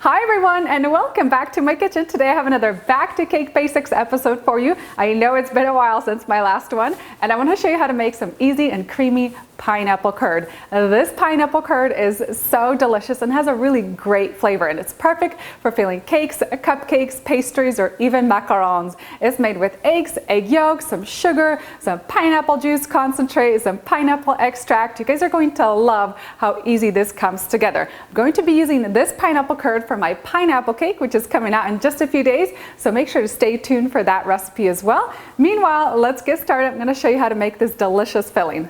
Hi everyone, and welcome back to my kitchen. Today I have another Back to Cake Basics episode for you. I know it's been a while since my last one, and I want to show you how to make some easy and creamy pineapple curd. This pineapple curd is so delicious and has a really great flavor, and it's perfect for filling cakes, cupcakes, pastries, or even macarons. It's made with eggs, egg yolks, some sugar, some pineapple juice concentrate, some pineapple extract. You guys are going to love how easy this comes together. I'm going to be using this pineapple curd for my pineapple cake, which is coming out in just a few days, so make sure to stay tuned for that recipe as well. Meanwhile, let's get started. I'm going to show you how to make this delicious filling.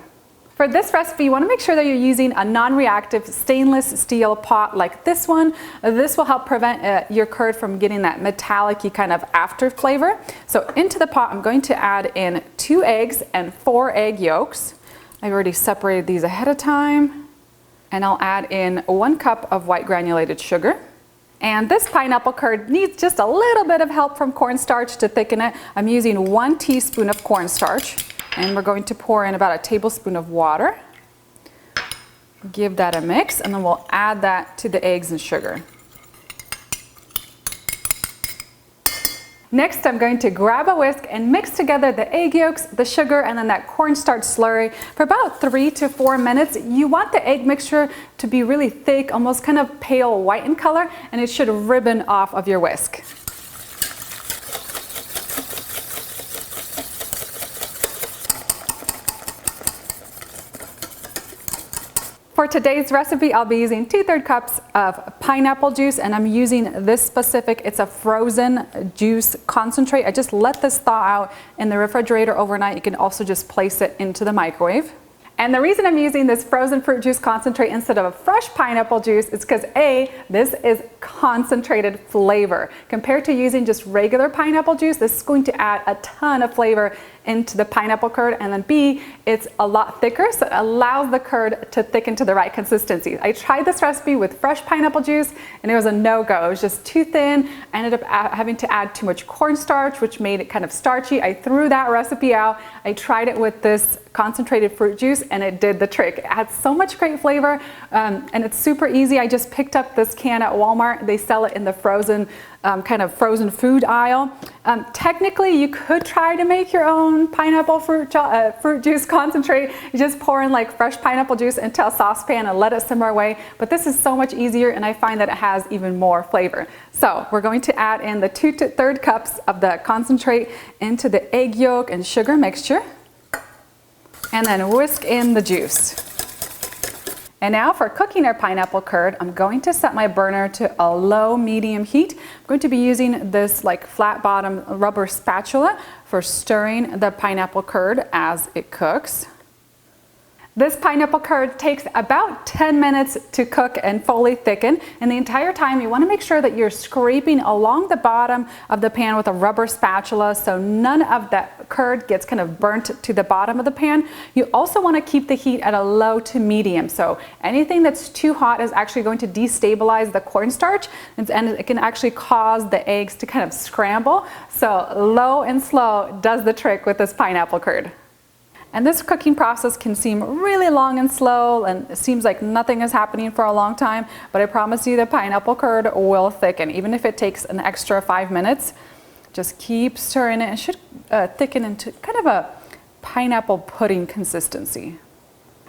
For this recipe, you want to make sure that you're using a non-reactive stainless steel pot like this one. This will help prevent your curd from getting that metallic-y kind of after flavor. So into the pot, I'm going to add in 2 eggs and 4 egg yolks. I've already separated these ahead of time. And I'll add in 1 cup of white granulated sugar. And this pineapple curd needs just a little bit of help from cornstarch to thicken it. I'm using 1 teaspoon of cornstarch. And we're going to pour in about a tablespoon of water. Give that a mix, and then we'll add that to the eggs and sugar. Next, I'm going to grab a whisk and mix together the egg yolks, the sugar, and then that cornstarch slurry for about 3 to 4 minutes. You want the egg mixture to be really thick, almost kind of pale white in color, and it should ribbon off of your whisk. For today's recipe, I'll be using 2/3 cups of pineapple juice, and I'm using this specific, it's a frozen juice concentrate. I just let this thaw out in the refrigerator overnight. You can also just place it into the microwave. And the reason I'm using this frozen fruit juice concentrate instead of a fresh pineapple juice is because A, this is concentrated flavor. Compared to using just regular pineapple juice, this is going to add a ton of flavor into the pineapple curd, and then B, it's a lot thicker, so it allows the curd to thicken to the right consistency. I tried this recipe with fresh pineapple juice and it was a no-go. It was just too thin. I ended up having to add too much cornstarch, which made it kind of starchy. I threw that recipe out. I tried it with this concentrated fruit juice and it did the trick. It had so much great flavor, and it's super easy. I just picked up this can at Walmart. They sell it in the frozen kind of frozen food aisle. Technically, you could try to make your own pineapple fruit juice concentrate. You just pour in like fresh pineapple juice into a saucepan and let it simmer away. But this is so much easier, and I find that it has even more flavor. So we're going to add in the 2/3 cups of the concentrate into the egg yolk and sugar mixture, and then whisk in the juice. And now for cooking our pineapple curd, I'm going to set my burner to a low medium heat. I'm going to be using this like flat bottom rubber spatula for stirring the pineapple curd as it cooks. This pineapple curd takes about 10 minutes to cook and fully thicken, and the entire time you want to make sure that you're scraping along the bottom of the pan with a rubber spatula so none of that curd gets kind of burnt to the bottom of the pan. You also want to keep the heat at a low to medium, so anything that's too hot is actually going to destabilize the cornstarch, and it can actually cause the eggs to kind of scramble. So low and slow does the trick with this pineapple curd. And this cooking process can seem really long and slow, and it seems like nothing is happening for a long time, but I promise you the pineapple curd will thicken. Even if it takes an extra 5 minutes, just keep stirring it. It should thicken into kind of a pineapple pudding consistency.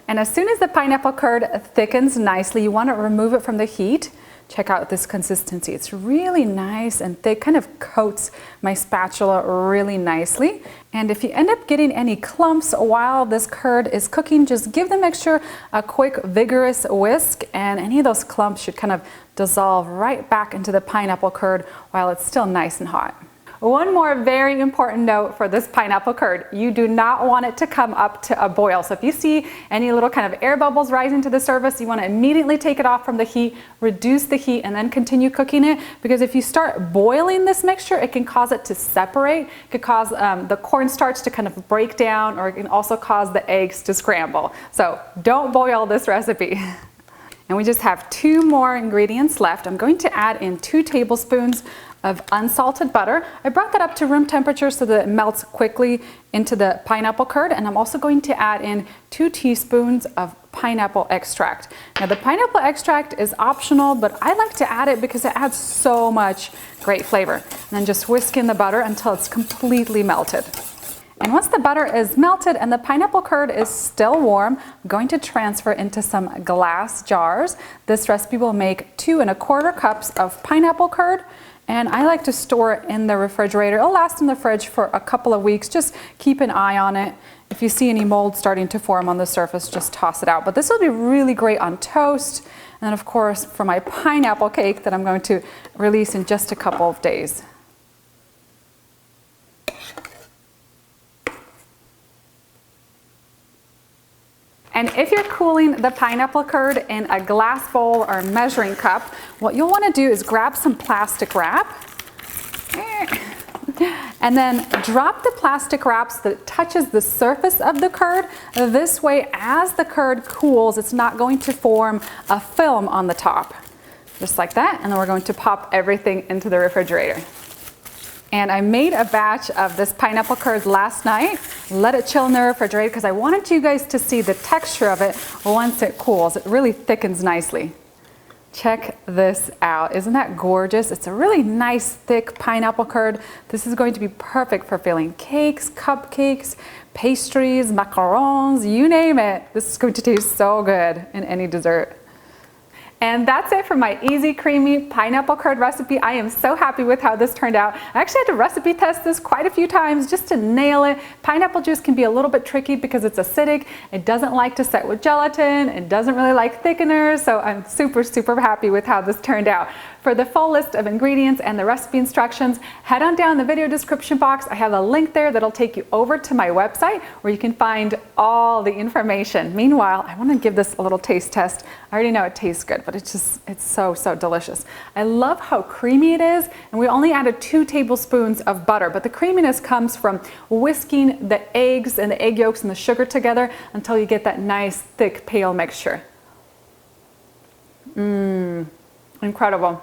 And as soon as the pineapple curd thickens nicely, you want to remove it from the heat. Check out this consistency. It's really nice and thick, kind of coats my spatula really nicely. And if you end up getting any clumps while this curd is cooking, just give the mixture a quick vigorous whisk, and any of those clumps should kind of dissolve right back into the pineapple curd while it's still nice and hot. One more very important note for this pineapple curd: you do not want it to come up to a boil. So if you see any little kind of air bubbles rising to the surface, you want to immediately take it off from the heat, reduce the heat, and then continue cooking it, because if you start boiling this mixture, it can cause it to separate. It could cause the cornstarch to kind of break down, or it can also cause the eggs to scramble. So don't boil this recipe. And we just have 2 more ingredients left. I'm going to add in 2 tablespoons of unsalted butter. I brought that up to room temperature so that it melts quickly into the pineapple curd. And I'm also going to add in 2 teaspoons of pineapple extract. Now the pineapple extract is optional, but I like to add it because it adds so much great flavor. And then just whisk in the butter until it's completely melted. And once the butter is melted and the pineapple curd is still warm, I'm going to transfer into some glass jars. This recipe will make 2 1/4 cups of pineapple curd. And I like to store it in the refrigerator. It'll last in the fridge for a couple of weeks. Just keep an eye on it. If you see any mold starting to form on the surface, just toss it out. But this will be really great on toast. And then of course for my pineapple cake that I'm going to release in just a couple of days. And if you're cooling the pineapple curd in a glass bowl or measuring cup, what you'll want to do is grab some plastic wrap and then drop the plastic wrap so that it touches the surface of the curd. This way, as the curd cools, it's not going to form a film on the top. Just like that, and then we're going to pop everything into the refrigerator. And I made a batch of this pineapple curd last night, let it chill in the refrigerator because I wanted you guys to see the texture of it once it cools. It really thickens nicely. Check this out. Isn't that gorgeous? It's a really nice thick pineapple curd. This is going to be perfect for filling cakes, cupcakes, pastries, macarons, you name it. This is going to taste so good in any dessert. And that's it for my easy, creamy pineapple curd recipe. I am so happy with how this turned out. I actually had to recipe test this quite a few times just to nail it. Pineapple juice can be a little bit tricky because it's acidic. It doesn't like to set with gelatin. It doesn't really like thickeners. So I'm super happy with how this turned out. For the full list of ingredients and the recipe instructions, head on down the video description box. I have a link there that'll take you over to my website where you can find all the information. Meanwhile, I want to give this a little taste test. I already know it tastes good, but it's so delicious. I love how creamy it is, and we only added 2 tablespoons of butter, but the creaminess comes from whisking the eggs and the egg yolks and the sugar together until you get that nice, thick, pale mixture. Incredible.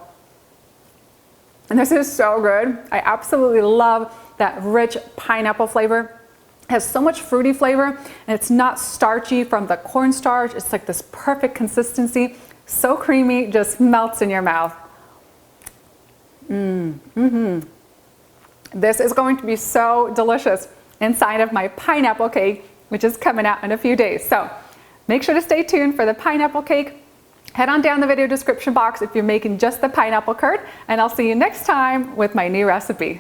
And this is so good. I absolutely love that rich pineapple flavor. It has so much fruity flavor, and it's not starchy from the cornstarch. It's like this perfect consistency. So creamy, just melts in your mouth. This is going to be so delicious inside of my pineapple cake, which is coming out in a few days. So make sure to stay tuned for the pineapple cake. Head on down the video description box if you're making just the pineapple curd, and I'll see you next time with my new recipe.